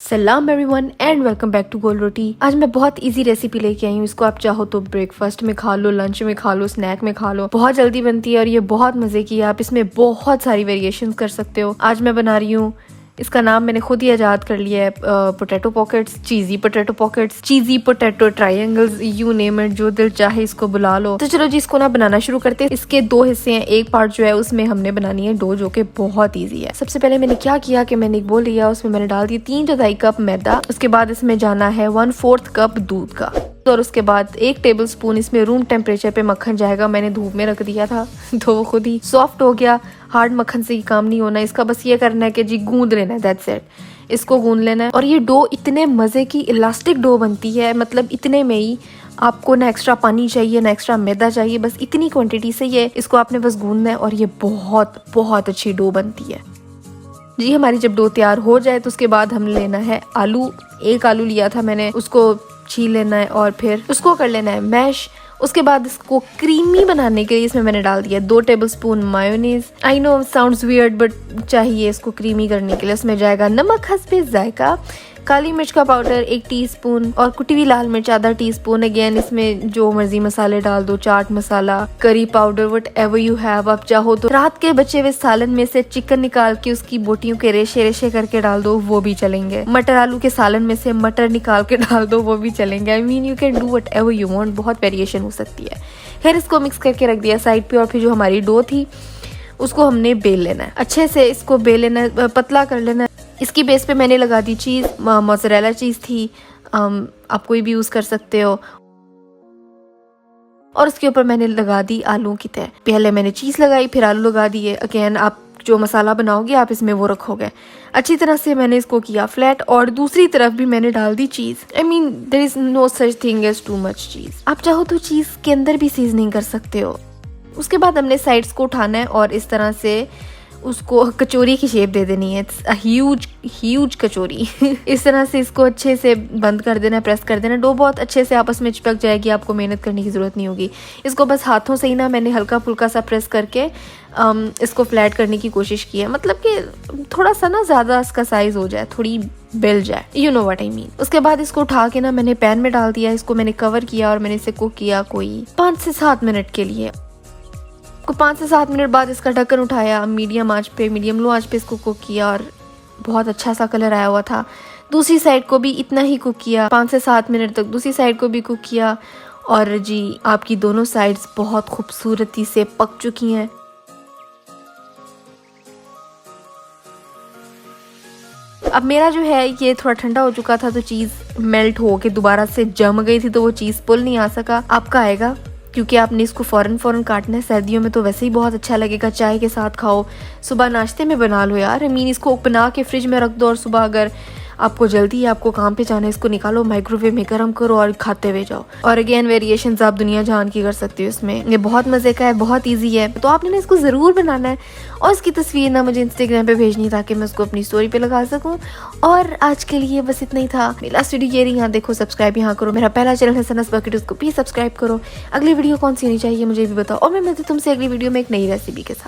सलाम everyone and welcome back to Gol Roti. आज मैं बहुत इजी रेसिपी लेके आई हूँ। इसको आप चाहो तो ब्रेकफास्ट में खा लो, लंच में खा लो, स्नैक में खा लो। बहुत जल्दी बनती है और ये बहुत मजे की है। आप इसमें बहुत सारी वेरिएशंस कर सकते हो। आज मैं बना रही हूँ, इसका नाम मैंने खुद ही आजाद कर लिया है, potato pockets, cheesy potato triangles, you name it, जो दिल चाहे इसको बुला लो। तो चलो जी, इसको ना बनाना शुरू करते हैं। इसके दो हिस्से हैं। एक पार्ट जो है उसमें हमने बनानी है डो, जो कि बहुत इजी है। सबसे पहले मैंने क्या किया कि मैंने एक बोल लिया, उसमें मैंने डाल दिया 3 कप मैदा। उसके बाद इसमें जाना है 1/4 कप दूध का, और उसके बाद 1 टेबलस्पून इसमें रूम टेम्परेचर पे मक्खन जाएगा। मैंने धूप में रख दिया था तो वो खुद ही सॉफ्ट हो गया। हार्ड मक्खन से ही काम नहीं होना इसका, बस ये करना है कि जी गूंद लेना है, दैट्स इट। इसको गूंद लेना है और ये डो इतने मजे की इलास्टिक डो बनती है, मतलब इतने में ही आपको ना एक्स्ट्रा पानी चाहिए ना एक्स्ट्रा मैदा चाहिए, बस इतनी क्वांटिटी से ये इसको आपने बस गूंदना है और ये बहुत बहुत अच्छी डो बनती है जी। हमारी जब डो तैयार हो जाए तो उसके बाद हम लेना है आलू। 1 आलू लिया था मैंने, उसको छील लेना है और फिर उसको कर लेना है मैश। उसके बाद इसको क्रीमी बनाने के लिए इसमें मैंने डाल दिया 2 tablespoon mayonnaise. I know sounds weird, but चाहिए इसको क्रीमी करने के लिए। उसमें जाएगा नमक हस्बे जायका, काली मिर्च का पाउडर 1 टीस्पून और कुटी हुई लाल मिर्च आधा टीस्पून। अगेन इसमें जो मर्जी मसाले डाल दो, chaat masala, curry powder, whatever you have. आप चाहो तो रात के बचे हुए सालन में से चिकन निकाल के उसकी बोटियों के रेशे रेशे करके डाल दो, वो भी चलेंगे। मटर आलू के सालन में से मटर निकाल के डाल दो, वो भी चलेंगे। I mean you can do what ever you want, बहुत वेरिएशन हो सकती है। फिर इसको मिक्स करके रख दिया साइड पे और फिर जो हमारी डो थी उसको हमने बेल लेना है। अच्छे से इसको बेल लेना है, पतला कर लेना है। इसकी बेस पे मैंने लगा दी चीज़, मोज़रेला चीज़ थी, आप कोई भी यूज़ कर सकते हो। और उसके ऊपर मैंने लगा दी आलू की तह। पहले मैंने चीज़ लगाई, फिर आलू लगा दिए। अगेन आप जो मसाला बनाओगे आप इसमें वो रखोगे। अच्छी तरह से मैंने इसको किया फ्लैट और दूसरी तरफ भी मैंने डाल दी cheese. I mean there is no such thing as too much cheese. आप चाहो तो चीज़ के अंदर भी सीजनिंग कर सकते हो। उसके बाद हमने साइड्स को उठाना है और इस तरह से उसको कचौरी की शेप दे देनी है। ह्यूज कचौरी इस तरह से इसको अच्छे से बंद कर देना, प्रेस कर देना। डो बहुत अच्छे से आपस में चिपक जाएगी, आपको मेहनत करने की ज़रूरत नहीं होगी। इसको बस हाथों से ही ना मैंने हल्का फुल्का सा प्रेस करके इसको फ्लैट करने की कोशिश की है, मतलब कि थोड़ा सा ना ज़्यादा इसका साइज़ हो जाए, थोड़ी बेल जाए, you know what I mean. उसके बाद इसको उठा के ना मैंने पैन में डाल दिया। इसको मैंने कवर किया और मैंने इसे कुक किया कोई 5 से 7 मिनट के लिए। 5 से 7 मिनट बाद इसका ढक्कन उठाया, मीडियम लो आंच पे इसको कुक किया और बहुत अच्छा सा कलर आया हुआ था। दूसरी साइड को भी इतना ही कुक किया, 5 से 7 मिनट तक दूसरी साइड को भी कुक किया। और जी आपकी दोनों साइड्स बहुत खूबसूरती से पक चुकी हैं। अब मेरा जो है ये थोड़ा ठंडा हो चुका था तो चीज़ मेल्ट हो के दोबारा से जम गई थी, तो वो चीज़ पुल नहीं आ सका। आपका आएगा क्योंकि आपने इसको फ़ौरन काटना है। सर्दियों में तो वैसे ही बहुत अच्छा लगेगा, चाय के साथ खाओ, सुबह नाश्ते में बना लो यार। आई मीन इसको बना के फ्रिज में रख दो और सुबह अगर आपको जल्दी है, आपको काम पे जाना है, इसको निकालो, माइक्रोवेव में गर्म करो और खाते हुए जाओ। और अगेन वेरिएशंस आप दुनिया जहान की कर सकते हो इसमें। ये बहुत मज़े का है, बहुत ईजी है, तो आपने ना इसको ज़रूर बनाना है और इसकी तस्वीर ना मुझे इंस्टाग्राम पे भेजनी ताकि मैं उसको अपनी स्टोरी पे लगा सकूँ। और आज के लिए बस इतना ही था। मेरी लास्ट वीडियो ये रही, यहाँ देखो, सब्सक्राइब यहाँ करो। मेरा पहला चैनल है सनस बकेट, उसको भी सब्सक्राइब करो। अगली वीडियो कौन सी होनी चाहिए मुझे भी बताओ और मैं मिलती तुमसे अगली वीडियो में एक नई रेसिपी के साथ।